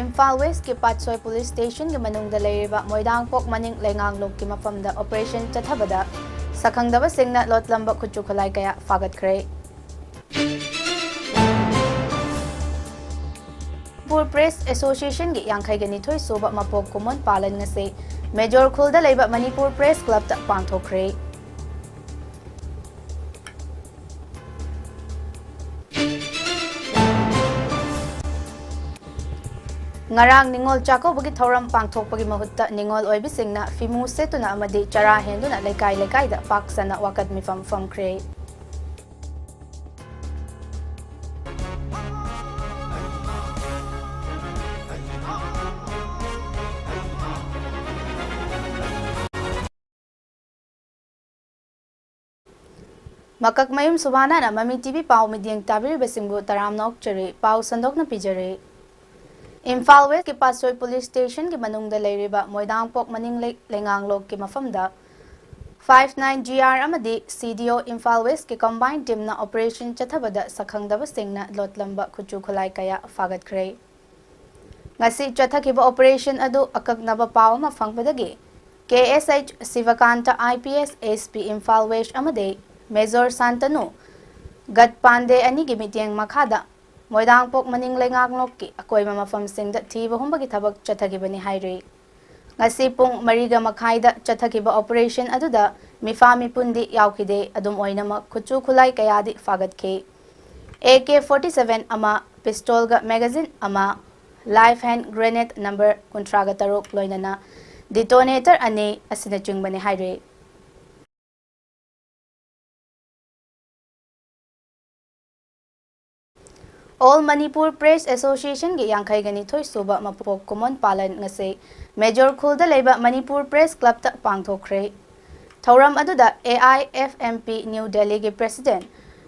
Imphal West ki Patsoi Police Station ki manungda leiriba Moidangpok maning lenganglok ki mafamda Operation Chathabada sakhangdaba singna lotlamba khuchukhalai kaya fagatkhre. Manipur Press Association ki Yangkhai gani thoi soba mapok kumon palan ngase Major Khulda leiba Manipur Press Club ta pangthokre. Ngarang ningol chako bagi thoram pangthok pagi mahutta ningol oibisingna fimu setuna amadi chara henduna lekai lekai da paksana wakat mifam famkre. Makak mayum SUBHANA na MAMI TV pau midyang tabiri besingbu taram nok chari pau sandok na pijari. Imphal West ki Patsoi Police Station ki manungda leiriba Moidangpok maning lenganglok ki mafamda 59 GR amadi CDO Imphal West ki combined team na Operation Chathabada sakhangdaba singna lotlamba khuchukhalai kaya fagatkhre. Ngasi chathakiba operation adu akagnaba paw ma phangpadagi KSH Sivakanta IPS SP Imphal West amadi Major Santanu Gatpande ani gi mityang makhada Moidangpok maning lenganglok ki akoiba mafam singda thiba humbagi thabak chathagibani hairi. Ngasi pung mariga makhaida chathagiba operation aduda mifami pundi yaukide adum oinama khuchu khulai kayadi fagatke. AK-47 ama pistol ga magazine ama live hand grenade number kuntraga tarok loinana detonator ane asina chungbani hairi. All Manipur Press Association ki Yangkhai gani thoi soba mapok kumon palan ngase Major Khulda leiba Manipur Press Club ta pangthokre. Thoram aduda AIFMP New Delhi ki President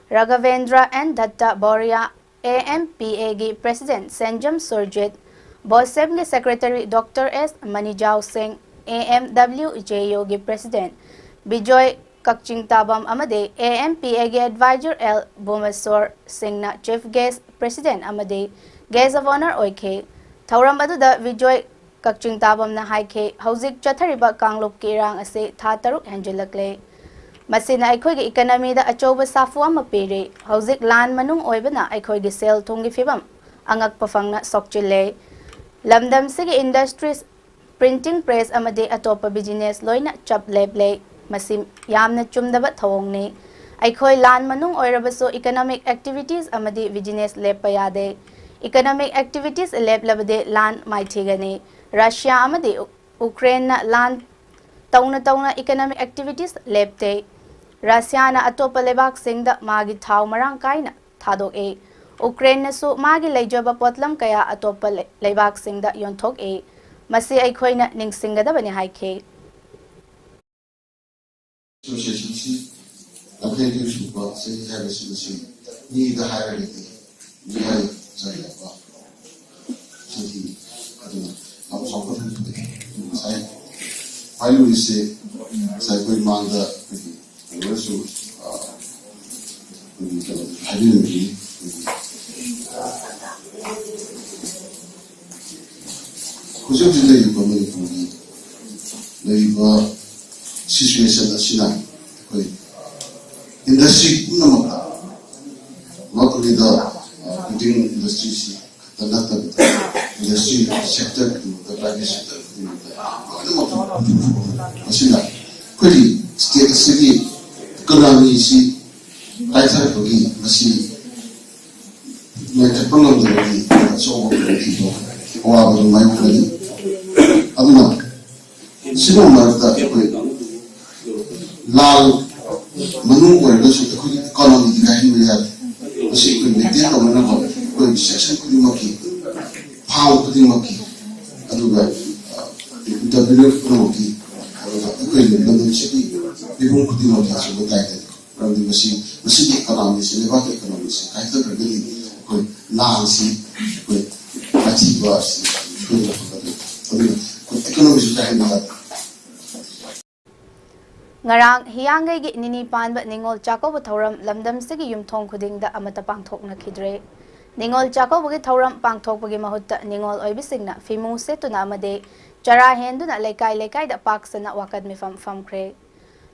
Raghavendra N Datta Boria AMPA ki President Sanjam Surjit BOSEB ki Secretary Dr. S Manijau Singh AMWJO ki President Bijoy Kakching Tabam Amade AMPA ki Advisor L Bumasor Singhna Chief Guest President Amade Guest of Honor Oike Thoram aduda Bijoy Kakching Tabam na haike hauzik chathariba kanglop ki rang ase tha taruk henjilakle masina aikhoi gi economy da achoba safu ama pere hauzik lan manung oibana aikhoi gi sel thongi fibam angak pafangna sokchile lamdam se gi industries printing press amade atopa business loina chap leble masim yamna chumdaba thongni aikhoi lan manung oirabaso economic activities amade business lepa yade economic activities leplabade lan maithigani Russia amadi Ukraine na land tauna economic activities lepte Russia na atopa lebak singda magi thau marang kaina thadok e Ukraine na su magi leijaba potlam kaya atopa lebak singda yonthok e masi aikhoina ningsingada bani haike I will say, Cyber Manga, also, I didn't agree. Because of the day, the situation that she now, industry, not only the printing industry, the industry sector, the private sector. Masina, kuri state city economy si kaisa bagi masih mereka perlu lagi so itu awal baru main lagi. Aduna, semua mereka lal menunggu ada suatu economy dikahin melihat masih kuri media kalau mana kuri section kuri maki, pound kuri maki, aduga. W promoki equally London City people could not have so guided from the machine economies and about economies I thought really could Nancy with Matibas economies Ngarang hiyangai gi nini pan ba ningol chako ba thoram lamdam se gi yumthong khuding da amata pangthok na khidre Ningol Chakobagi Thoram Pangthokbagi Mahutta Ningol Oibisingna Fimu Setuna Amade Chara Henduna Lekai da Paksana Wakad Mifam Famkre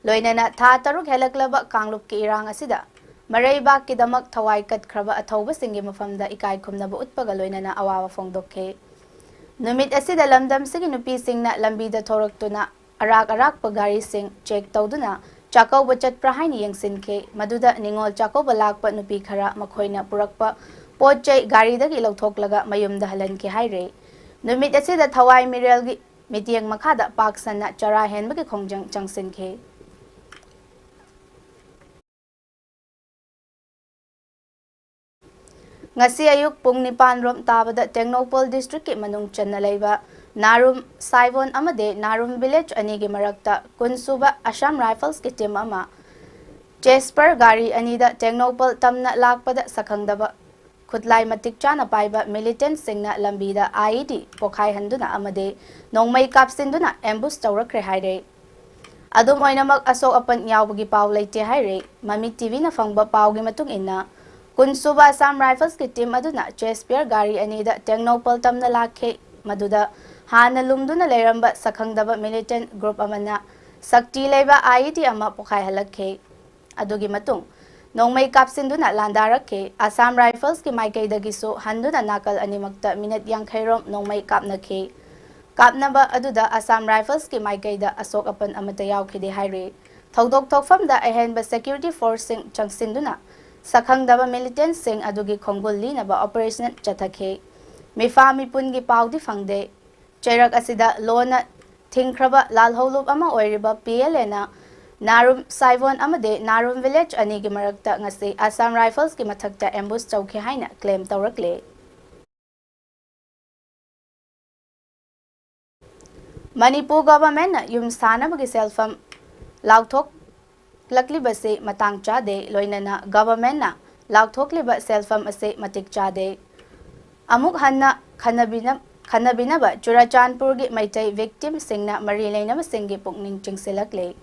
Loinana Tha Taruk Helaklaba Kanglup Ki Irang Asida Marayba Kidamak Thawai Kat Kraba Athoba Singi Mafamda Ikai Kumnaba Utpaga Loinana Awawa Fongdoke Numit Asida Lamdam Sigi Nupi Singna Lambida Thoraktuna Arak Pagari Sing Check Tauduna Chako Bachat Prahaini Yang Sinke Maduda Ningol Chako Balakpa Nupi Khara Makhoina Purakpa Pochai Gari the Gilotok Laga Mayum the Halan Ki Haire. Numit Asida Tawai Mirel Mitiang Makada Paksana Chara Henbaki Kongjang Changsin Ke. Ngasi ayuk pung nipan rom tabada Technopol District ki manung channa laiba Narum Saivon amade Narum Village ani gi marakta kunsuba Assam Rifles ki team ama Jesper Gari anida Technopol tamna lakpada sakhangdaba Kutlai matik chana paiba militant singna lambida IED pokhai handuna amade nongmai kapsinduna ambush tawrakre haire adum oinamak asok apan yawbagi paw leite haire Mami TV na fangba paw gi matung inna Kunsuba Assam Rifles ki team aduna Jesper Gari anida Technopol tamna lakhe maduda hana lumduna leiramba sakhangdaba militant group amana sakti leiba IED ama pokhai halakhe adugi matung Nongmay kapsinduna landarakhe Assam Rifles ki maikai dagiso handuna nakal animakta minute yang khairom nongmay kapnakhe kapnaba aduda Assam Rifles ki maikai da asok apan amata yawkhide haire thodok thokfamda ahenba security force sing changsinduna sakhangdaba militant sing adugi khonggulli naba operation chathakhe mifa mipun gi pawdi fangde chairak asida lona thingkraba lalholup ama oiriba PLA na Narum Saivon amade Narum Village ani gi marakta ngasi Assam Rifles ki mathakta ambush chawkhe haina claim tawrakle Manipur government na yum sana bagi selfam lauthok lakli base matang chade loinana government na lauthok liba selfam ase matik chade amuk hanna khanabina ba Churachandpur gi maitai victim singna mari leinama singi pukning chingsilakle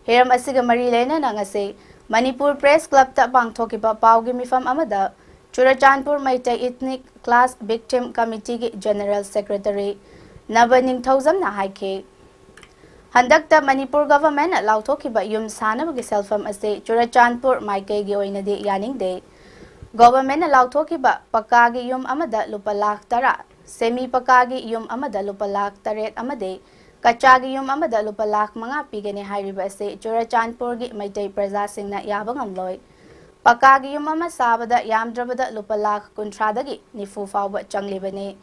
Hiram asiga mari lena na ngase Manipur Press Club ta pangthokiba pawgi mifam amada Churachandpur Maitai Ethnic Class Victim Committee gi General Secretary Nabaning Thozam na haike Handakta Manipur government na lauthokiba yum sanabagi selfam ase Churachandpur Maikai gi oinade yaningde Government na lauthokiba pakagi yum amada lupa lakh tara semi pakagi yum amada lupa lakh taret amade Kachagi yum amada lupa lakh mga pigani hairiba ase Churachandpur gi maitai praja singna yabang amloy Pakagi yum ama sabada yamdrabada lupa lakh kuntradagi nifu fawba changlibane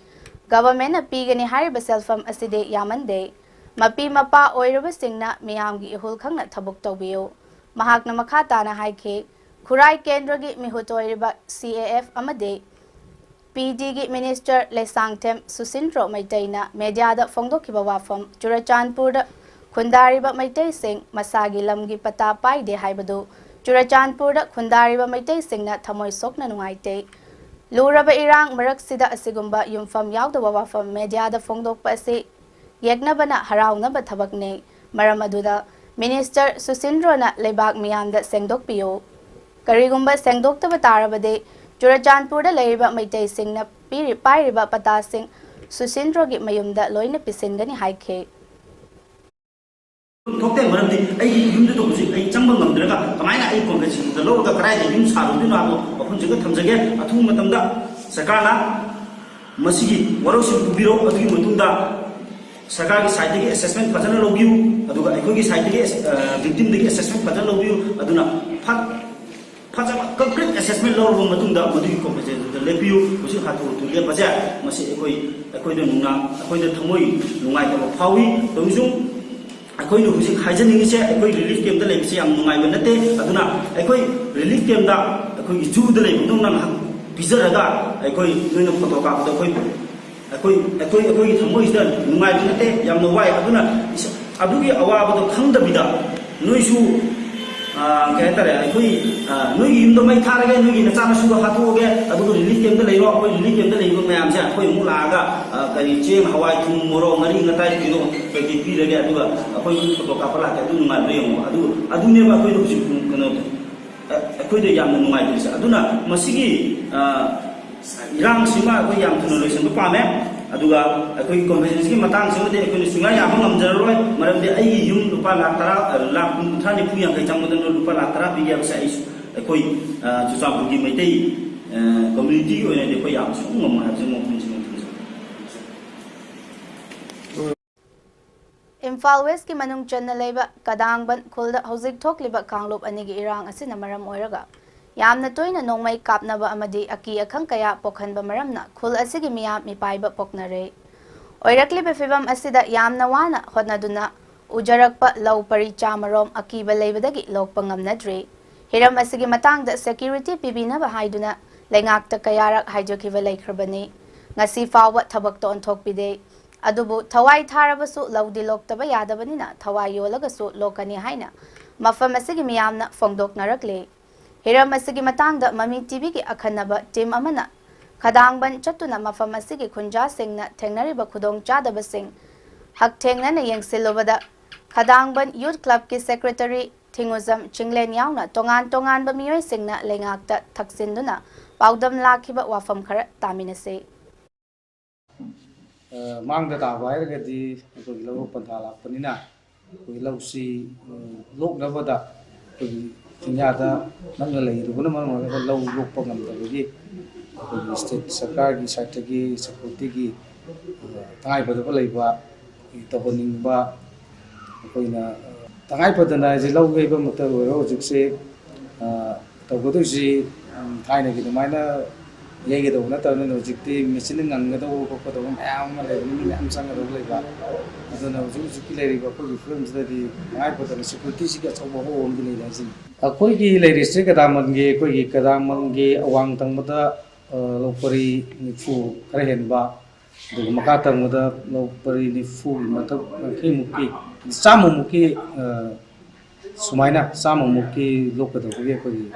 Government na pigani hairiba selfam aside yamande Mapi mapa oiraba singna miyamgi ihul khangna thabuk tawbiyo Mahakna makata na haike Khurai Kendragi mihutoiriba CAF amade PD gi Minister Lesangthem Susintro Maitaina media da phongdokiba wafam Churachandpur da khundariba maitai sing masagi lamgi pata paide haibadu Churachandpur da khundariba maitai singna thamoi sokna nungaite luraba irang marak sida asigumba yumfam yawdaba wafam media da phongdokpa ase yegnabana harawnaba thabakne maram aduda Minister Susintro na lebak miyamda sengdokpiyo karigumba sengdoktaba tarabade Churachandpur da leiba maitai singna pairiba pata sing Susindro gi mayumda loina pisingani haike Thokte maramdi ai yumde to busi ai changba ngamdraga kamaina ai congress da lo ka krai da yum saru dinu abo apun jaga thamjage athu matamda sakarna masigi warosi biro adu matunda sarkar gi side gi assessment fajana logiu aduga ai gi side gi victim gi assessment fajana logiu aduna concrete assessment law room matunda madu competence the lepiu busi hatu to le baja masi ekoi do nunga ekoi do thamoi nungai ko phawi tongjung ekoi no busi khaijaning se ekoi relief camp da le bisi yang nungai banate aduna ekoi relief camp da ekoi ju da le nung nang bizaraga ekoi noina photo ka da ekoi thamoi da nungai banate yang no wai aduna adugi awa do khangda bida noisu kaya tare koi noi yumdo mai tharaga noi na chana suga hatuge adu relief camp da leiro koi relief camp da leiro mayam ja koi mulaga kari cheng hawai thum moro ngari ngatai kilo koi pi rage adu koi photo ka pala ka du ngai remo adu ne ba koi do su kono koi de yam ngai bisa aduna masigi irang sima akoi yam thuna loisan ba pame aduga akoi compensation ki matang sima de akoi sunga yam ngamjaroi maram de ai yum lupa lakh tara lakh thani pu yang kai changmadan lupa lakh tara bi ya sa isu akoi chusa bugi maitai community oina de akoi yam sung ngam ha jeng mo Imphal West ki manung channa leiba Kadangban khulda hauzik thokliba kanglop anigi irang asina maram oiraga yamna toina nongmai kapnaba amadi aki akhang kaya pokhanba maramna khul asigi miyam mipaiba poknare oirakliba fibam asida yamna wana hodnaduna ujarakpa law pari chamarom akiba leibadagi lokpa ngamnadre hiram asigi matangda security pibinaba haiduna lengakta kayarak haijokiba leikhrbani ngasi fawwa thabakta onthokpide adubu thawai tharabasu lawdi loktaba yadabanina thawai yolagasu lokani haina mafam asigi miyamna fongdoknarakle hiram asigi matangda mami tv ki akhanaba team amana Kadangban chatuna mafam asigi khunja singna thengnariba khudong chadaba sing hak thengnana yengsilobada Kadangban youth club ki secretary thinguzam chinglen yauna tongan ba miyoi singna lengakta thaksinduna paudam lakhiba wafam khara taminase mang da ta vai ga di ko lo pantha la panina ko lo si lok na ba da ko tinya da nang le ru na ma ko lo lok pa ngam da gi ko state sarkar gi site gi security gi tangai ba da lai ba to boning ba ko ina tangai pa da na ji lo ge ba ma ta ro ju se to ko tu si thai na gi da mai na yegi do na ta no jikti machine ngang ga do ko do am ma le ni am sang do le ba ado na ju ki le ri ba ko film da di ngai ko da security si ga chobo ho om di le si a ko gi le ri se ga da man ge ko gi ka da man ge awang tang ma da lo pari ni fu kare hen ba do ma ka tang ma da lo pari ni fu ma ta ki mu ki samu mu ki sumaina samu mu ki lo ka do ge ko gi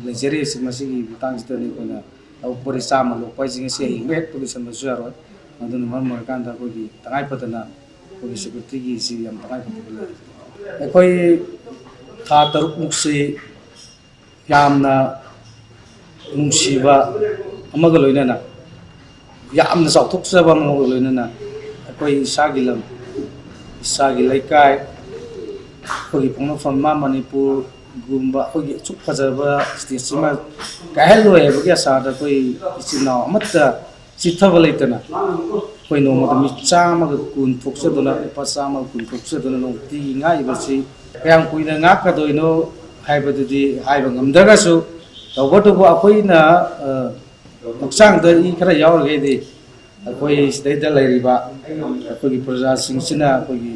Legere si masih tang kita ni kena au pori sama lo pai sing se inget tulisan besar ro adun man merkan da ko di tangai patana ko security gi si yang tangai patana koi tha taruk mukse yamna nungsiba amaga loina na yamna sauthuk saba amaga loina na koi sagilam sagi laikai ko gi pongno famma Manipur gumba ko gi chuk phajaba stima kahelo e bogya sada koi isina amatta chithaba leitana koi no ma mi chama ga kun thokse dona pa sama kun thokse dona no ti ngai ba si yang kuina ngak ka doino haibadu di haiba ngamdaga su tawatu bo akoi na noksang da I khara yaw ge di akoi sidai da lairiba akoi gi praja sing sina akoi gi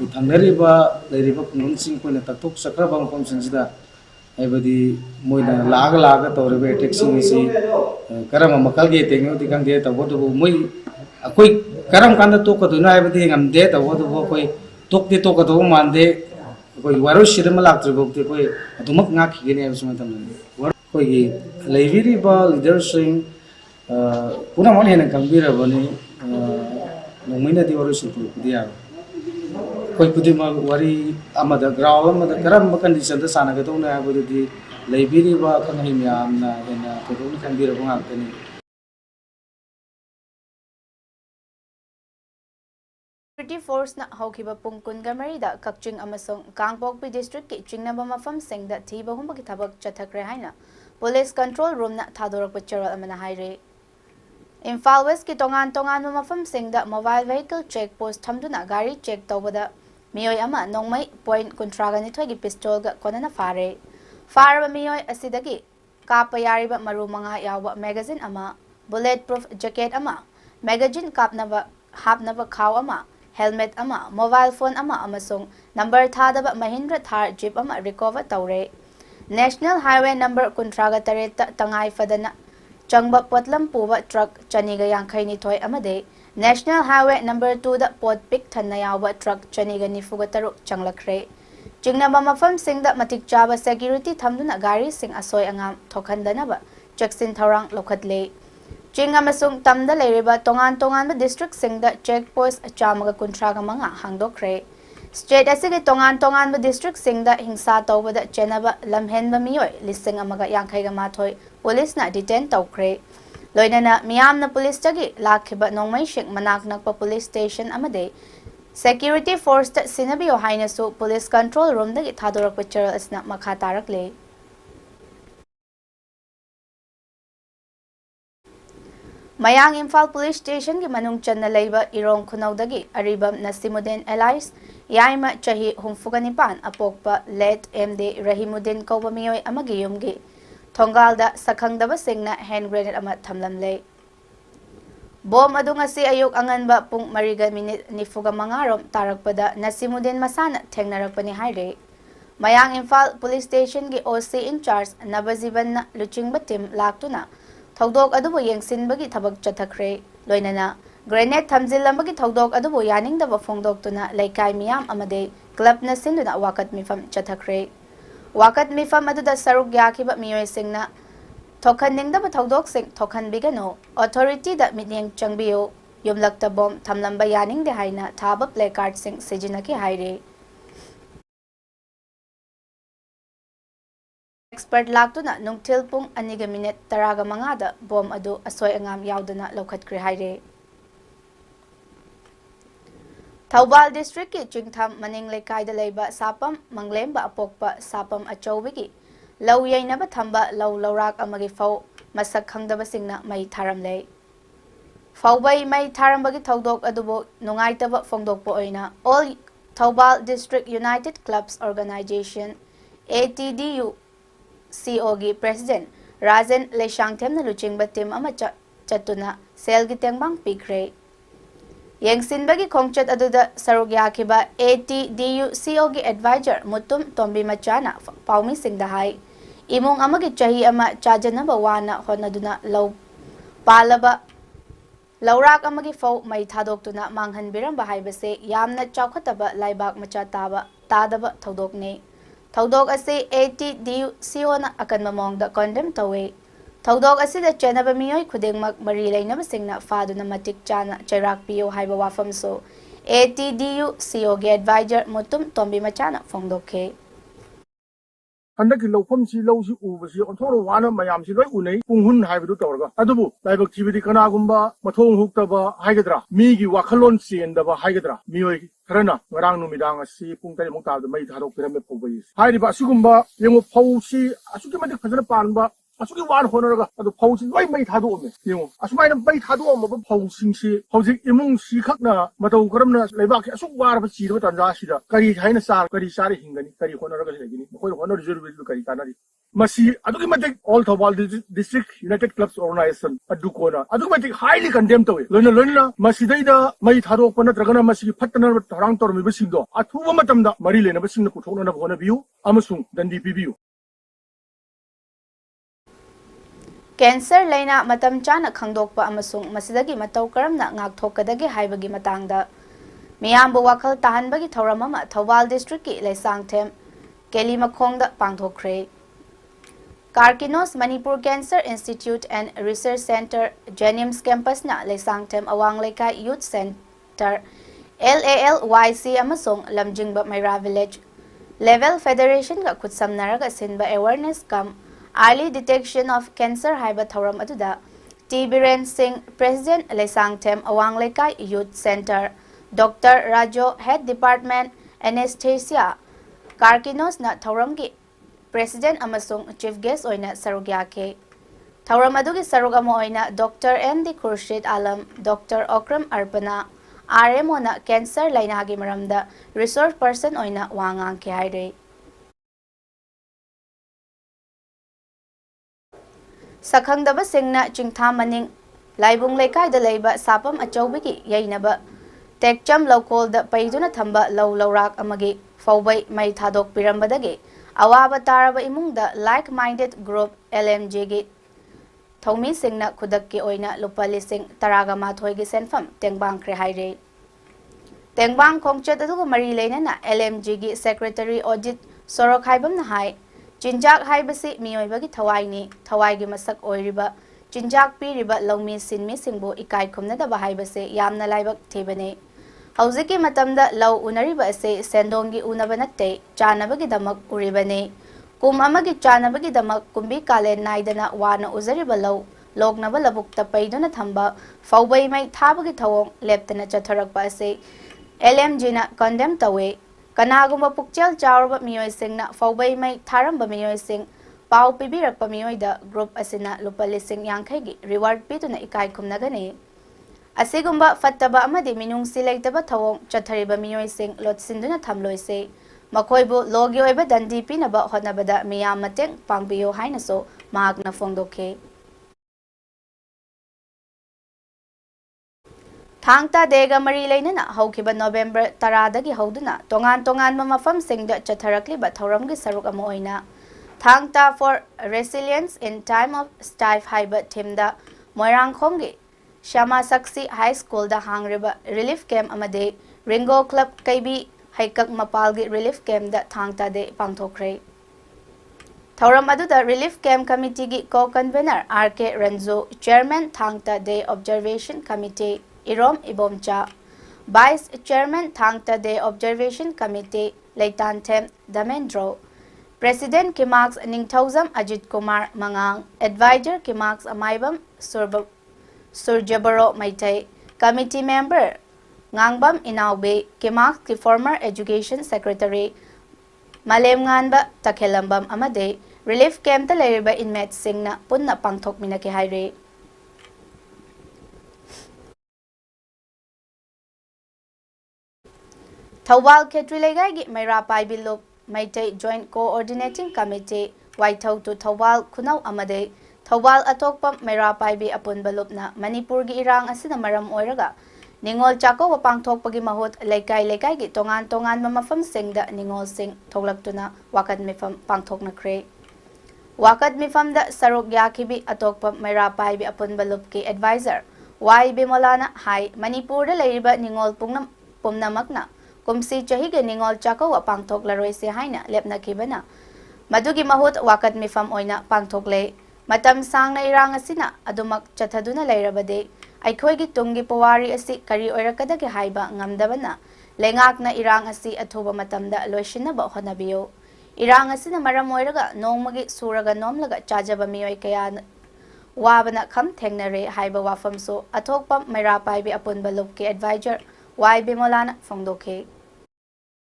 thangnariba lairiba kunun sing koina tatuk sakra bang pom sing sida aibadi moina laga tawrebe attack sing si karama makal ge tengyo di kang de tawadu moi akoi karam kanda to ka duna aibadi ngamde tawadu koi tok de to ka do mande koi waro shirma lak tribok te koi adumak nga khigene ab suma tamne koi gi laibiri ba leader sing puna mon hena kambira bani nomaina di waro situ dia koi pudi ma wari amada ground amada karam condition da sana ga dona abudi di laibiri ba kan himya amna ena to dona kambira bunga tani Security Force na hawkiba pungkun gamari da kakching amasong Kangpokpi district ki chingnaba mafam sing da thiba humba ki thabak chathakre haina police control room na thadorak pacharal amana haire Imphal West ki tongan mafam sing da mobile vehicle check post thamduna gari check tawbada miyoi ama nongmai point kuntraga ni thogi pistol ga konana faraba miyoi asidagi kapa yariba maru manga yawa magazine ama bulletproof jacket ama magazine kapnaba hapnaba khaw ama helmet ama mobile phone ama amasung number thadaba Mahindra Thar jeep ama recover tawre National Highway number kuntraga tareta tangai fadana changba potlam puba truck chaniga yankhai ni thoi amade National Highway number 2 da pot pick thanna yawa truck chaniga nifuga taruk changlakre chingnaba mafam sing da matik chaba security thamduna gari sing asoi angam thokhandanaba cheksin thorang lokhatle Ching amasung tamda leiriba tongan ba district sing da check post chamaga kuntraga manga hangdokre State asige tongan district singda hingsa tawbada chenaba lamhenba miyoi listing amaga yankaiga mathoi police na detain tawkre. Loinana miyamna police tagi lakhiba nongmai shik manak nakpa police station amade security force ta sinabiyo hainasu police control room dagi thadorak picture asna makha tarakle. Mayang Imphal Police Station ki manung channa leiba irong khunaudagi aribam Nasimuddin Elias yaima chahi humfuganipan apokpa let MD Rahimuddin kauba miyoi amagi yumgi thongalda sakhangdaba singna hand grenade ama thamlamle. Bom adu ngasi ayuk anganba pung mariga minute nifuga mangarom tarakpada Nasimuddin masana thengnarakpani haire. Mayang Imphal Police Station ki OC in charge Nabaziban na luchingba team laktuna Thawdok adubo yengsinbagi thabak chathakre loinana grenade thamjilambagi thawdok adubo yaningdaba phongdoktuna laikai miyam amade club na sinduna wakat mifam chathakre wakat mifam aduda saruk yakhiba miyoi singna thokhan ningdaba thawdok sing thokhan bigano authority da mityeng changbiyo yumlakta bom thamlamba yaningde haina thaba placard sing sijinaki haire. Expert laktuna nungthil pung aniga minute taraga mangada bom adu asoy angam yaudana lokhatkre haire. Thaubal district ki chingtham maning lekai da leiba sapam manglemba apokpa sapam achowigi law yainaba thamba law lawrak amagi fau masak khangdaba singna mai tharamle. Faubai mai tharambagi thaudok adubo nungaitaba phongdokpo oina all Thaubal District United Clubs Organization ATDU COG President Rajan Leshangthem na luchingba team ama chatuna selgi tengbang pikre. Yengsinbagi khongchat aduda sarugyakiba ATDU COG Advisor Mutum Tombi Machana Paumi Singdahai imong amagi chahi ama chajanaba wana honaduna law palaba lawrak amagi fau mai thadoktuna manghan biramba haibase yamna chawkhataba laibak macha tadaba thodokne. Thawdok asi ATDU siona akan mamongda condemn tawe. Thawdok asi da chenaba miyoi khudengmak mari lainaba singna faduna matik chana chairak piyo haiba wafam so ATDU COG Advisor Mutum Tombi Machana phongdokhe. Handaki lawfam si law si uba si onthoro wana mayam si loi unai punghun haibadu tawrga adubu laibak thibidi kanagumba mathong huktaba haigadra migi wakhalon chendaba haigadra miyoi karana ngarang numidang asi pung tari mong tabda mai tharok pirame pawbai hairiba asigumba yengo phau si asuki madik phajana panba asuki wan honoraga adu phau si loi mai thadu ome yengo asumaina mai thadu ome ba phau sing si hojik imung si khakna matau karamna leibak asuk war ba chi ro tanja sida kari haina sar kari sari hingani kari honoraga legini koi honor reserve kari kanari masi aduki matik all Thaubal District United Clubs Organization adukona aduki matik highly condemned tawe loina masi daida mai tharo pona tragana masi phatna tharang tor mi basingdo athuba matamda mari lena basingna kuthona na bhona biu amasung dandi pibiu. Cancer laina matam chana khangdokpa amasung masidagi matau karamna ngakthokadagi haibagi matangda miyambu wakhal tahanbagi thoram ama Thaubal District ki Leisangthem Keli Makhongda pangthokre. Karkinos Manipur Cancer Institute and Research Center Jenims Campus na Leisangthem Awang Lekai Youth Center LALYC amasung Lamjingba Mayra Village Level Federation ga khutsamnaraga sinba awareness kam early detection of cancer haiba thoram aduda T Biren Singh President Leisangthem Awang Lekai Youth Center Dr. Rajo Head Department Anesthesia Karkinos na thoram gi President amasung Chief Guest oina sarugyake. Thoram adugi sarug amo oina Dr. MD Khurshid Alam, Dr. Okram Arpana, RMO na cancer lainagi maramda resource person oina wangang ke haire. Sakhangdaba singna chingtha maning laibung lekai da leiba sapam achowbigi yainaba tekcham lokol da paiduna thamba lawrak amagi fawbai mai thadok pirambadagi awaba taraba imungda like-minded group LMG gi thomi singna khudakki oina lupa lising taraga mathoi gi senfam tengbang kre haire. Tengbang khongchat aduga mari leinana LMG gi secretary audit sorok haibam na hai chinjak haibasi miyoibagi thawaini thawai gi masak oiriba chinjak piriba lawmi sinmi singbo ikai khumna da haibase yamna laibak thebane ꯍꯧꯖꯤꯛꯀꯤ ꯃꯇꯝꯗ ꯂꯧ ꯎꯅꯔꯤꯕ ꯑꯁꯤ ꯁꯦꯟꯗꯣꯡꯒꯤ ꯎꯅꯕ ꯅꯠꯇꯦ, ꯆꯥꯅꯕꯒꯤꯗꯃꯛ ꯎꯔꯤꯕꯅꯤ꯫ ꯀꯨꯝ ꯑꯃꯒꯤ ꯆꯥꯅꯕꯒꯤꯗꯃꯛ ꯀꯨꯝꯕꯤ ꯀꯥꯂꯦꯟ ꯅꯥꯏꯗꯅ ꯋꯥꯅ ꯎꯖꯔꯤꯕ ꯂꯧ ꯂꯣꯛꯅꯕ ꯂꯧꯕꯨꯛꯇ ꯄꯩꯗꯨꯅ ꯊꯝꯕ ꯐꯧꯕꯩ ꯃꯩ ꯊꯥꯕꯒꯤ ꯊꯧꯑꯣꯡ ꯂꯦꯞꯇꯅ ꯆꯠꯊꯔꯛꯄ ꯑꯁꯤ LMGꯅ ꯀꯟꯗꯦꯝ ꯇꯧꯏ꯫ ꯀꯅꯥꯒꯨꯝꯕ ꯄꯨꯛꯆꯦꯜ ꯆꯥꯎꯔꯕ ꯃꯤꯑꯣꯏꯁꯤꯡꯅ ꯐꯧꯕꯩ ꯃꯩ ꯊꯥꯔꯝꯕ ꯃꯤꯑꯣꯏꯁꯤꯡ ꯄꯥꯎ ꯄꯤꯕꯤꯔꯛꯄ ꯃꯤꯑꯣꯏꯗ ꯒ꯭ꯔꯨꯞ ꯑꯁꯤꯅ ꯂꯨꯄꯥ 50,000ꯒꯤ ꯔꯤꯋꯥꯔꯗ ꯄꯤꯗꯨꯅ ꯏꯀꯥꯏ ꯈꯨꯝꯅꯒꯅꯤ꯫ ꯑꯁꯤꯒꯨꯝꯕ ꯐꯠꯇꯕ ꯑꯃꯗꯤ ꯃꯤꯅꯨꯡꯁꯤ ꯂꯩꯇꯕ ꯊꯧꯑꯣꯡ ꯆꯠꯊꯔꯤꯕ ꯃꯤꯑꯣꯏꯁꯤꯡ ꯂꯣꯠꯁꯤꯟꯗꯨꯅ ꯊꯝꯂꯣꯏꯁꯤ꯫ ꯃꯈꯣꯏꯕꯨ ꯂꯣꯒꯤ ꯑꯣꯏꯕ ꯗꯟꯗꯤ ꯄꯤꯅꯕ ꯍꯣꯠꯅꯕꯗ ꯃꯤꯌꯥꯝ ꯃꯇꯦꯡ ꯄꯥꯡꯕꯤꯌꯨ ꯍꯥꯏꯅꯁꯨ ꯃꯍꯥꯛꯅ ꯐꯣꯡꯗꯣꯛꯈꯤ꯫ ꯊꯥꯡ ꯇꯥ ꯗꯦꯒ ꯃꯔꯤ ꯂꯩꯅꯅ ꯍꯧꯈꯤꯕ ꯅꯣꯚꯦꯝꯕꯔ 10ꯗꯒꯤ ꯍꯧꯗꯨꯅ ꯇꯣꯉꯥꯟ-ꯇꯣꯉꯥꯟꯕ ꯃꯐꯝꯁꯤꯡꯗ ꯆꯠꯊꯔꯛꯂꯤꯕ ꯊꯧꯔꯝꯒꯤ ꯁꯔꯨꯛ ꯑꯃ ꯑꯣꯏꯅ Thang Ta for resilience in time of strife ꯍꯥꯏꯕ ꯊꯤꯝꯗ ꯃꯣꯏꯔꯥꯡꯈꯣꯝꯒꯤ ꯁ꯭ꯌꯥꯃꯥ ꯁꯛꯁꯤ ꯍꯥꯏ ꯁ꯭ꯀꯨꯜꯗ ꯍꯥꯡꯂꯤꯕ ꯔꯤꯂꯤꯐ ꯀꯦꯝꯞ ꯑꯃꯗꯤ ꯔꯤꯡꯒꯣ ꯀ꯭ꯂꯕ ꯀꯩꯕꯤ ꯍꯩꯀꯛ ꯃꯄꯥꯜꯒꯤ ꯔꯤꯂꯤꯐ ꯀꯦꯝꯞꯗ ꯊꯥꯡ ꯇꯥ ꯗꯦ ꯄꯥꯡꯊꯣꯛꯈ꯭ꯔꯦ꯫ ꯊꯧꯔꯝ ꯑꯗꯨꯗ ꯔꯤꯂꯤꯐ ꯀꯦꯝꯞ ꯀꯃꯤꯇꯤꯒꯤ co-convenor RK Ranju, chairman Thang Ta day observation committee Irom Ibomcha, vice chairman Thang Ta day observation committee Leitanthem Dhamendro, president Kimaks Ningthoujam Ajit Kumar ꯃꯉꯥꯡ, advisor Kimaks Amaibam Surjabro Meitei, committee member Ngangbam Inaobi, ꯀꯤꯃꯥꯛꯁꯀꯤ ꯐꯣꯔꯃꯔ ꯑꯦꯖꯨꯀꯦꯁꯟ ꯁꯦꯀ꯭ꯔꯦꯇꯔꯤ ꯃꯥꯂꯦꯝꯉꯥꯟꯕ ꯇꯈꯦꯜꯂꯝꯕꯝ ꯑꯃꯗꯤ ꯔꯤꯂꯤꯐ ꯀꯦꯝꯞꯇ ꯂꯩꯔꯤꯕ ꯏꯟꯃꯦꯠꯁꯤꯡꯅ ꯄꯨꯟꯅ ꯄꯥꯡꯊꯣꯛꯃꯤꯟꯅꯈꯤ ꯍꯥꯏꯔꯤ꯫ ꯊꯧꯕꯥꯜ ꯈꯦꯇ꯭ꯔꯤ ꯂꯩꯀꯥꯏꯒꯤ ꯃꯩꯔꯥ ꯄꯥꯏꯕꯤ ꯂꯨꯞ Meitei joint coordinating committee Waithou ꯇꯨ ꯊꯧꯕꯥꯜ ꯈꯨꯅꯧ ꯑꯃꯗꯤ ꯊꯧꯕꯥꯜ ꯑꯇꯣꯛꯄꯝ ꯃꯩꯔꯥ ꯄꯥꯏꯕꯤ ꯑꯄꯨꯟꯕ ꯂꯨꯞꯅ ꯃꯅꯤꯄꯨꯔꯒꯤ ꯏꯔꯥꯡ ꯑꯁꯤꯅ ꯃꯔꯝ ꯑꯣꯏꯔꯒ ꯅꯤꯡꯉꯣꯜ ꯆꯥꯛꯀꯧꯕ ꯄꯥꯡꯊꯣꯛꯄꯒꯤ ꯃꯍꯨꯠ ꯂꯩꯀꯥꯏ-ꯂꯩꯀꯥꯏꯒꯤ ꯇꯣꯉꯥꯟ-ꯇꯣꯉꯥꯟꯕ ꯃꯐꯝꯁꯤꯡꯗ ꯅꯤꯡꯉꯣꯜꯁꯤꯡ ꯊꯣꯛꯂꯛꯇꯨꯅ ꯋꯥꯀꯠ ꯃꯤꯐꯝ ꯄꯥꯡꯊꯣꯛꯅꯈ꯭ꯔꯦ꯫ ꯋꯥꯀꯠ ꯃꯤꯐꯝꯗ ꯁꯔꯨꯛ ꯌꯥꯈꯤꯕꯤ ꯑꯇꯣꯛꯄꯝ ꯃꯩꯔꯥ ꯄꯥꯏꯕꯤ ꯑꯄꯨꯟꯕ ꯂꯨꯞꯀꯤ ꯑꯦꯗꯚꯥꯏꯖꯔ Y ꯕꯤꯃꯣꯂꯥꯅ ꯍꯥꯏ ꯃꯅꯤꯄꯨꯔꯗ ꯂꯩꯔꯤꯕ ꯅꯤꯡꯉꯣꯜ ꯄꯨꯝꯅꯃꯛꯅ ꯀꯨꯝꯁꯤ ꯆꯍꯤꯒꯤ ꯅꯤꯡꯉꯣꯜ ꯆꯥꯛꯀꯧꯕ ꯄꯥꯡꯊꯣꯛꯂꯔꯣꯏꯁꯤ ꯍꯥꯏꯅ ꯂꯦꯞꯅꯈꯤꯕꯅ ꯃꯗꯨꯒꯤ ꯃꯍꯨꯠ ꯋꯥꯀꯠ ꯃꯤꯐꯝ ꯑꯣꯏꯅ ꯄꯥꯡꯊꯣꯛꯂꯦ꯫ ꯃꯇꯝ ꯁꯥꯡꯅ ꯏꯔꯥꯡ ꯑꯁꯤꯅ ꯑꯗꯨꯃꯛ ꯆꯠꯊꯗꯨꯅ ꯂꯩꯔꯕꯗꯤ ꯑꯩꯈꯣꯏꯒꯤ ꯇꯨꯡꯒꯤ ꯄꯨꯋꯥꯔꯤ ꯑꯁꯤ ꯀꯔꯤ ꯑꯣꯏꯔꯛꯀꯗꯒꯦ ꯍꯥꯏꯕ ꯉꯝꯗꯕꯅ ꯂꯩꯉꯥꯛꯅ ꯏꯔꯥꯡ ꯑꯁꯤ ꯑꯊꯨꯕ ꯃꯇꯝꯗ ꯂꯣꯏꯁꯤꯟꯅꯕ ꯍꯣꯠꯅꯕꯤꯌꯨ꯫ ꯏꯔꯥꯡ ꯑꯁꯤꯅ ꯃꯔꯝ ꯑꯣꯏꯔꯒ ꯅꯣꯡꯃꯒꯤ ꯁꯨꯔꯒ ꯅꯣꯝꯂꯒ ꯆꯥꯖꯕ ꯃꯤꯑꯣꯏ ꯀꯌꯥꯅ ꯋꯥꯕꯅ ꯈꯝ ꯊꯦꯡꯅꯔꯦ ꯍꯥꯏꯕ ꯋꯥꯐꯝꯁꯨ ꯑꯊꯣꯛꯄꯝ ꯃꯩꯔꯥ ꯄꯥꯏꯕꯤ ꯑꯄꯨꯟꯕ ꯂꯨꯞꯀꯤ ꯑꯦꯗꯚꯥꯏꯖꯔ Y ꯕꯤꯃꯣꯂꯥꯅ ꯐꯣꯡꯗꯣꯛꯈꯤ꯫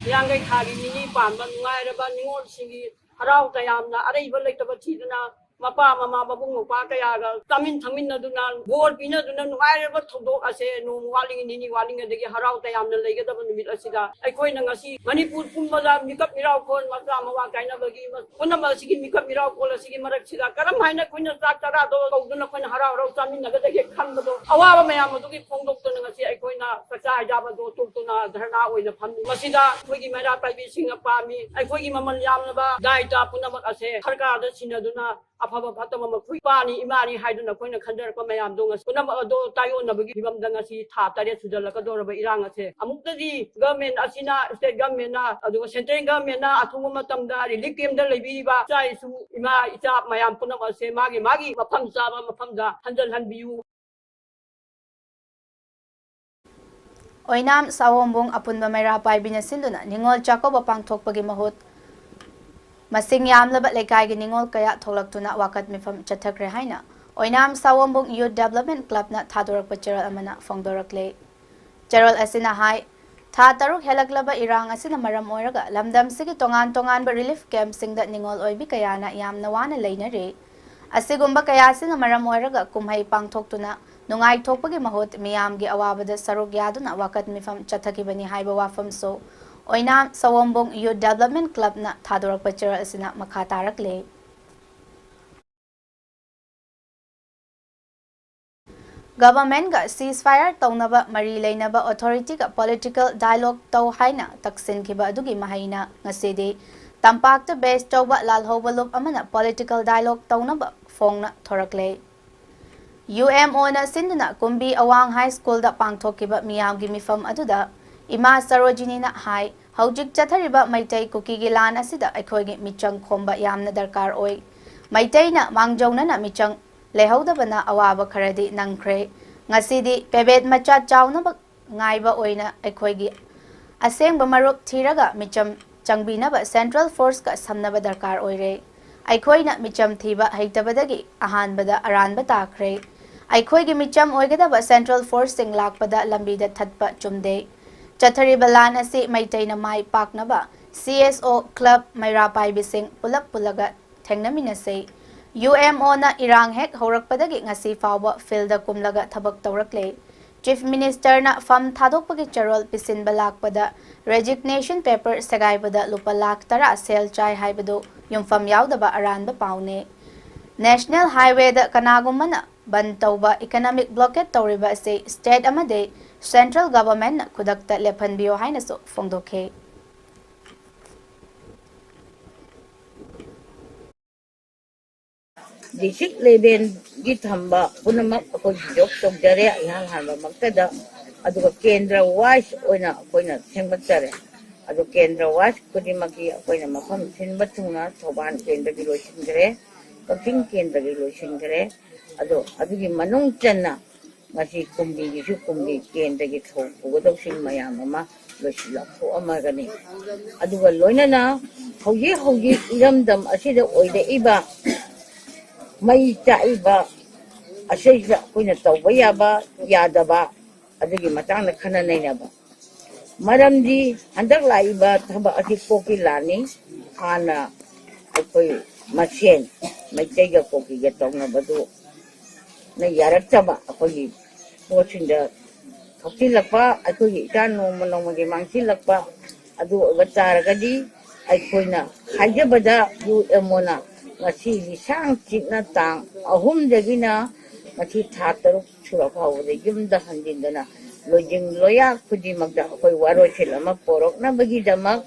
ꯍꯤꯌꯥꯡꯒꯩ ꯊꯥꯒꯤ ꯅꯤꯅꯤ ꯄꯥꯟꯕ ꯅꯨꯡꯉꯥꯏꯔꯕ ꯅꯤꯡꯉꯣꯜꯁꯤꯡꯒꯤ ꯍꯔꯥꯎ ꯇꯌꯥꯝꯅ ꯑꯔꯩꯕ ꯂꯩꯇꯕ ꯊꯤꯗꯨꯅ ꯃꯄꯥ ꯃꯃꯥ ꯃꯕꯨꯡ ꯃꯧꯄ꯭ꯋꯥ ꯀꯌꯥꯒ ꯆꯥꯃꯤꯟ ꯊꯛꯃꯤꯟꯅꯗꯨꯅ ꯕꯣꯔ ꯄꯤꯅꯗꯨꯅ ꯅꯨꯡꯉꯥꯏꯔꯕ ꯊꯧꯗꯣꯛ ꯑꯁꯦ ꯅꯣꯡꯃ ꯋꯥꯠꯂꯤꯉꯩ ꯅꯤꯅꯤ ꯋꯥꯠꯂꯤꯉꯩꯗꯒꯤ ꯍꯔꯥꯎ ꯇꯌꯥꯝꯅ ꯂꯩꯒꯗꯕ ꯅꯨꯃꯤꯠ ꯑꯁꯤꯗ ꯑꯩꯈꯣꯏꯅ ꯉꯁꯤ ꯃꯅꯤꯄꯨꯔ ꯄꯨꯝꯕꯗ ꯃꯤꯀꯞ ꯃꯤꯔꯥꯎꯈꯣꯜ ꯃꯆꯥ ꯃꯋꯥ ꯀꯥꯏꯅꯕꯒꯤ ꯄꯨꯝꯅꯃꯛ ꯑꯁꯤꯒꯤ ꯃꯤꯀꯞ ꯃꯤꯔꯥꯎꯈꯣꯜ ꯑꯁꯤꯒꯤ ꯃꯔꯛꯁꯤꯗ ꯀꯔꯝ ꯍꯥꯏꯅ ꯑꯩꯈꯣꯏꯅ ꯆꯥꯛ ꯆꯔꯥꯗꯣ ꯇꯧꯗꯨꯅ ꯑꯩꯈꯣꯏꯅ ꯍꯔꯥꯎ ꯍꯔꯥꯎ ꯆꯥꯃꯤꯟꯅꯒꯗꯒꯦ ꯈꯟꯕꯗꯣ ꯑꯋꯥꯕ ꯃꯌꯥꯝ ꯑꯗꯨꯒꯤ ꯐꯣꯡꯗꯣꯛꯇꯨꯅ ꯉꯁꯤ ꯑꯩꯈꯣꯏꯅ ꯆꯥꯛꯆꯥ ꯍꯩꯖꯥꯕꯗꯣ ꯇꯣꯛꯇꯨꯅ ꯙꯔꯅꯥ ꯑꯣꯏꯅ ꯐꯝꯃꯤ꯫ ꯃꯁꯤꯗ ꯑꯩꯈꯣꯏꯒꯤ ꯃꯩꯔꯥ ꯄꯥꯏꯕꯤꯁꯤꯡꯅ ꯄꯥꯝꯃꯤ ꯑꯩꯈꯣꯏꯒꯤ ꯃꯃꯜ ꯌꯥꯝꯂꯕ ꯗꯥꯏꯇ ꯄꯨꯝꯅꯃꯛ ꯑꯁꯦ ꯁꯔꯀꯥꯔꯗ ꯁꯤꯟꯅꯗꯨꯅ ꯑꯐꯕ ꯐꯠꯇꯕ ꯃꯈꯣꯏ ꯏꯄꯥꯅꯤ ꯏꯃꯥꯅꯤ ꯍꯥꯏꯗꯨꯅ ꯑꯩꯈꯣꯏꯅ ꯈꯟꯖꯔꯛꯄ ꯃꯌꯥꯝꯗꯣ ꯉꯁꯤ ꯄꯨꯝꯅꯃꯛ ꯑꯗꯣ ꯇꯥꯏꯌꯣꯟꯅꯕꯒꯤ ꯐꯤꯚꯝꯗ ꯉꯁꯤ ꯊꯥ 9 ꯁꯨꯖꯜꯂꯛꯀꯗꯧꯔꯕ ꯏꯔꯥꯡ ꯑꯁꯦ ꯑꯃꯨꯛꯇꯗꯤ ꯒꯚꯔꯟꯃꯦꯟ ꯑꯁꯤꯅ ꯁ꯭ꯇꯦꯠ ꯒꯚꯔꯟꯃꯦꯟꯅ ꯑꯗꯨꯒ ꯁꯦꯟꯇ꯭ꯔꯦꯜ ꯒꯚꯔꯟꯃꯦꯟꯅ ꯑꯊꯨꯕ ꯃꯇꯝꯗ ꯔꯤꯂꯤꯐ ꯀꯦꯝꯞꯗ ꯂꯩꯕꯤꯔꯤꯕ ꯏꯆꯥ ꯏꯁꯨ ꯏꯃꯥ ꯏꯆꯥ ꯃꯌꯥꯝ ꯄꯨꯝꯅꯃꯛ ꯑꯁꯦ ꯃꯥꯒꯤ ꯃꯐꯝ ꯆꯥꯕ ꯃꯐꯝꯗ ꯍꯟꯖꯜꯍꯟꯕꯤꯌꯨ꯫ ꯑꯣꯏꯅꯥꯝ ꯁꯥꯋꯣꯝꯕꯨꯡ ꯑꯄꯨꯟꯕ ꯃꯩꯔꯥ ꯄꯥꯏꯕꯤꯅ ꯁꯤꯟꯗꯨꯅ ꯅꯤꯡꯉꯣꯜ ꯆꯥꯛꯀꯧꯕ ꯄꯥꯡꯊꯣꯛꯄꯒꯤ ꯃꯍꯨꯠ ꯃꯁꯤꯡ ꯌꯥꯝꯂꯕ ꯂꯩꯀꯥꯏꯒꯤ ꯅꯤꯡꯉꯣꯜ ꯀꯌꯥ ꯊꯣꯛꯂꯛꯇꯨꯅ ꯋꯥꯀꯠ ꯃꯤꯐꯝ ꯆꯠꯊꯈ꯭ꯔꯦ ꯍꯥꯏꯅ ꯑꯣꯏꯅꯥꯝ ꯁꯥꯋꯣꯝꯕꯨꯡ ꯌꯨꯠ ꯗꯦꯚꯂꯞꯃꯦꯟꯠ ꯀ꯭ꯂꯕꯅ ꯊꯥꯗꯣꯔꯛꯄ ꯆꯦꯔꯣꯜ ꯑꯃꯅ ꯐꯣꯡꯗꯣꯔꯛꯂꯦ꯫ ꯆꯦꯔꯣꯜ ꯑꯁꯤꯅ ꯍꯥꯏ ꯊꯥ 6 ꯍꯦꯜꯂꯛꯂꯕ ꯏꯔꯥꯡ ꯑꯁꯤꯅ ꯃꯔꯝ ꯑꯣꯏꯔꯒ ꯂꯝꯗꯝꯁꯤꯒꯤ ꯇꯣꯉꯥꯟ-ꯇꯣꯉꯥꯟꯕ ꯔꯤꯂꯤꯐ ꯀꯦꯝꯞꯁꯤꯡꯗ ꯅꯤꯡꯉꯣꯜ ꯑꯣꯏꯕꯤ ꯀꯌꯥꯅ ꯌꯥꯝꯅ ꯋꯥꯅ ꯂꯩꯅꯔꯤ꯫ ꯑꯁꯤꯒꯨꯝꯕ ꯀꯌꯥꯁꯤꯅ ꯃꯔꯝ ꯑꯣꯏꯔꯒ ꯀꯨꯝꯍꯩ ꯄꯥꯡꯊꯣꯛꯇꯨꯅ ꯅꯨꯡꯉꯥꯏꯊꯣꯛꯄꯒꯤ ꯃꯍꯨꯠ ꯃꯤꯌꯥꯝꯒꯤ ꯑꯋꯥꯕꯗ ꯁꯔꯨꯛ ꯌꯥꯗꯨꯅ ꯋꯥꯀꯠ ꯃꯤꯐꯝ ꯆꯠꯊꯈꯤꯕꯅꯤ ꯍꯥꯏꯕ ꯋꯥꯐꯝꯁꯨ ꯑꯣꯏꯅꯥꯝ ꯁꯥꯋꯣꯝꯕꯨꯡ ꯌꯨꯠ ꯗꯦꯚꯂꯞꯃꯦꯟꯠ ꯀ꯭ꯂꯕꯅ ꯊꯥꯗꯣꯔꯛꯄ ꯆꯦꯔꯣꯜ ꯑꯁꯤꯅ ꯃꯈꯥ ꯇꯥꯔꯛꯂꯦ꯫ ꯒꯚꯔꯟꯃꯦꯟꯠꯒ ꯁꯤꯖꯐꯥꯌꯔ ꯇꯧꯅꯕ ꯃꯔꯤ ꯂꯩꯅꯕ ꯑꯣꯊꯣꯔꯤꯇꯤꯒ ꯄꯣꯂꯤꯇꯤꯀꯦꯜ ꯗꯥꯏꯂꯣꯒ ꯇꯧ ꯍꯥꯏꯅ ꯇꯛꯁꯤꯟꯈꯤꯕ ꯑꯗꯨꯒꯤ ꯃꯍꯩꯅ ꯉꯁꯤꯗꯤ ꯇꯝꯄꯥꯛꯇ ꯕꯦꯖ ꯇꯧꯕ ꯂꯥꯜꯍꯧꯕ ꯂꯨꯞ ꯑꯃꯅ ꯄꯣꯂꯤꯇꯤꯀꯦꯜ ꯗꯥꯏꯂꯣꯒ ꯇꯧꯅꯕ ꯐꯣꯡꯅ ꯊꯣꯔꯛꯂꯦ꯫ UMOꯅ ꯁꯤꯟꯗꯨꯅ ꯀꯨꯝꯕꯤ ꯑꯋꯥꯡ ꯍꯥꯏ ꯁ꯭ꯀꯨꯜꯗ ꯄꯥꯡꯊꯣꯛꯈꯤꯕ ꯃꯤꯌꯥꯝꯒꯤ ꯃꯤꯐꯝ ꯑꯗꯨꯗ ꯏꯃꯥ ꯁꯔꯣꯖꯤꯅꯤꯅ ꯍꯥꯏ ꯍꯧꯖꯤꯛ ꯆꯠꯊꯔꯤꯕ ꯃꯩꯇꯩ ꯀꯨꯀꯤꯒꯤ ꯂꯥꯟ ꯑꯁꯤꯗ ꯑꯩꯈꯣꯏꯒꯤ ꯃꯤꯆꯪ ꯈꯣꯝꯕ ꯌꯥꯝꯅ ꯗꯔꯀꯥꯔ ꯑꯣꯏ꯫ ꯃꯩꯇꯩꯅ ꯃꯥꯡꯖꯧꯅꯅ ꯃꯤꯆꯪ ꯂꯩꯍꯧꯗꯕꯅ ꯑꯋꯥꯕ ꯈꯔꯗꯤ ꯅꯪꯈ꯭ꯔꯦ꯫ ꯉꯁꯤꯗꯤ ꯄꯦꯕꯦꯠ ꯃꯆꯥ ꯆꯥꯎꯅꯕ ngaiba oina aikhoigi asengba marup thiraga micham changbinaba Central Force ka samnaba darkar oire aikhoina micham thiba heitabadagi ahanbada aranba takre aikhoigi micham oigadaba Central Force sing lakpada lambida thatpa chumde chathariba lan asi maitaina mai paknaba CSO Club Maira Paibising pulak pulaga thengnamina UMO na irang hek horakpadagi ngasi fawba filda kumlaga thabak tawrakle Chief Minister na fam thadokpagi charol pisin balakpada resignation paper sagaibada lupa lakh tara sel chai haibadu yumfam yaudaba aranba paune National Highway da kanagumana ban tawba economic blockade tawriba se state amade central government na kudakta lephanbiyo haina so fongdokhe District level gi thamba punamak ako jok tok dare ihang hanba maktada aduga kendra wise oina koina thengbat dare adu kendra wise kudi maki koina mafam thinbat thungna thoban kendra gi loising dare kaking kendra gi loising dare adugi manung channa ngasi kumbi gi su kumbi kendra gi thok ugodok sing mayam ama loisilak tho amagani aduga loinana hoji iramdam asida oide iba mai chaiba asaysa kuina tawba yaba yadaba adugi matangna khana nainaba maramdi handak laiba thaba asi koki lani hana akoi masen mai taiga koki ga tongna badu na yarak taba akoi posinda thokti lakpa akoi itan no ge mangsi lakpa adu gataragadi aikoina hajabada yu emona ngasi lisang chikna tang ahum dagina ngasi thataruk sura phawde yumda handindana lojing loya khudi magda koi waro chilama porok na bagi damak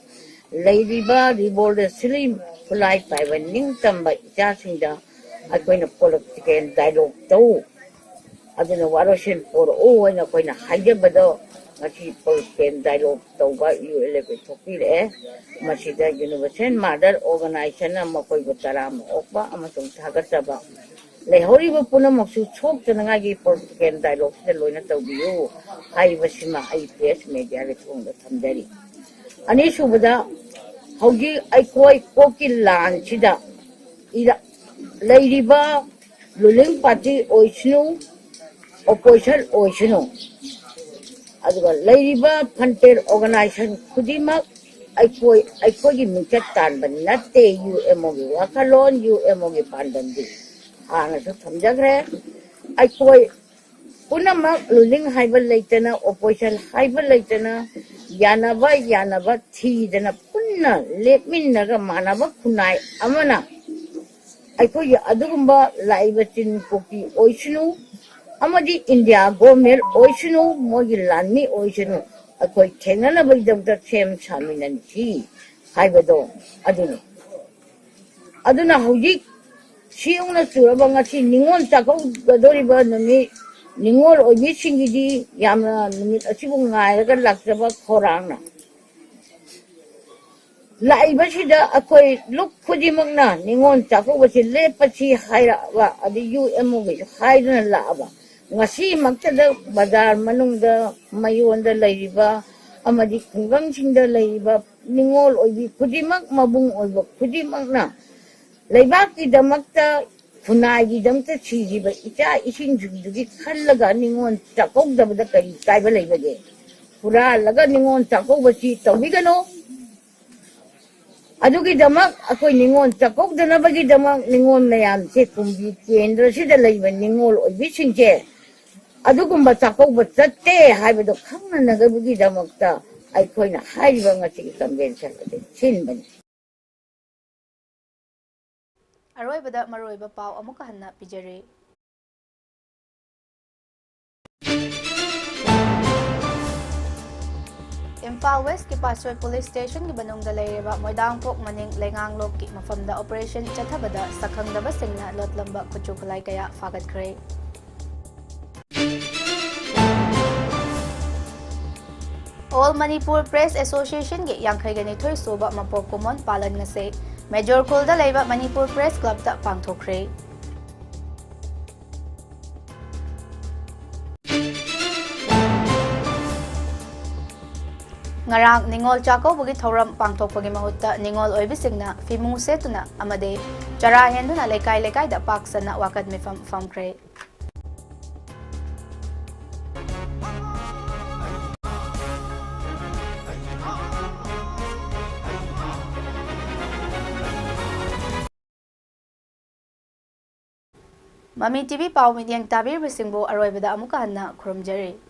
leiriba ribolde slim fulai paiba ning tamba ja singda akoina political dialogue tau aduna waro shil por o ina koina hajabada ngasi political dialogue tau ba ULP thokire masida Universal Mother Organization makoi butaram okba amasung thagataba lehori bu punamaksu chok tanangagi political dialogue se loina tawbiu haibasima IPS media le thongda thamdari ani subada hogi aikoi kokil lan chida ira leiriba ruling party oisnu opposition oisnu aduga leiriba frontier organization kudimak aikoi mingchat tanban natte UMO gi wakalon UMO gi pandandi ana so thamjagre aikoi punamak ruling haibal leitana opposition haibal leitana yanaba thidana punna lepminnaga manaba kunai amana aikoi adugumba laiba tin koki oisnu amadi India government oisnu mogi lanmi oisnu akoi thengana bagdamta sem saminan chi haibado aduna hoji siungna suraba ngasi ningon takau gadoriba nami ningol oji singidi yamna numit asibu ngairaga laksaba khorangna laiba sida akoi luk khudimagna ningon takau basi lepachi haira wa adi UMO gi haidana laaba ngasi maktada bazar manungda mayonda leiriba amadi khungangsingda leiriba ningol oibi khudimak mabung oiba khudimakna leibaki damakta funai damta chijiba icha ising jugdugi khallaga ningon takogdabada kari kaiba leibage pura laga ningon takobasi tawbigano adugi damak akoi ningon takogdana bagi damak ningon mayam se kumbi kendra sida leiba ningol oibi singche adugumba takogba chatte haibado khangna nagabugi damakta aikoina haiba ngasi convention ade chinbani aroibada maroiba pau amuka hanna pijare Imphal West ki Pasoi Police Station ki banungda leireba Moidangpok maning Lenganglok ki mafamda operation chathabada sakhangdaba singna lotlamba kuchukulai kaya fagatkhre All Manipur Press Association ki Yankhai Thoi Soba Mapok Kumon Palan ngase Major Kulda leiba Manipur Press Club ta pangthokre ngarang ningol chakaubugi thoram pangthokpagi mahutta ningol oibisingna fimung setuna amade chara henduna lekai lekai da paksana wakat mifam famkre Mami TV pau midyang tabir bisingbo aroibada amuka hanna khurumjari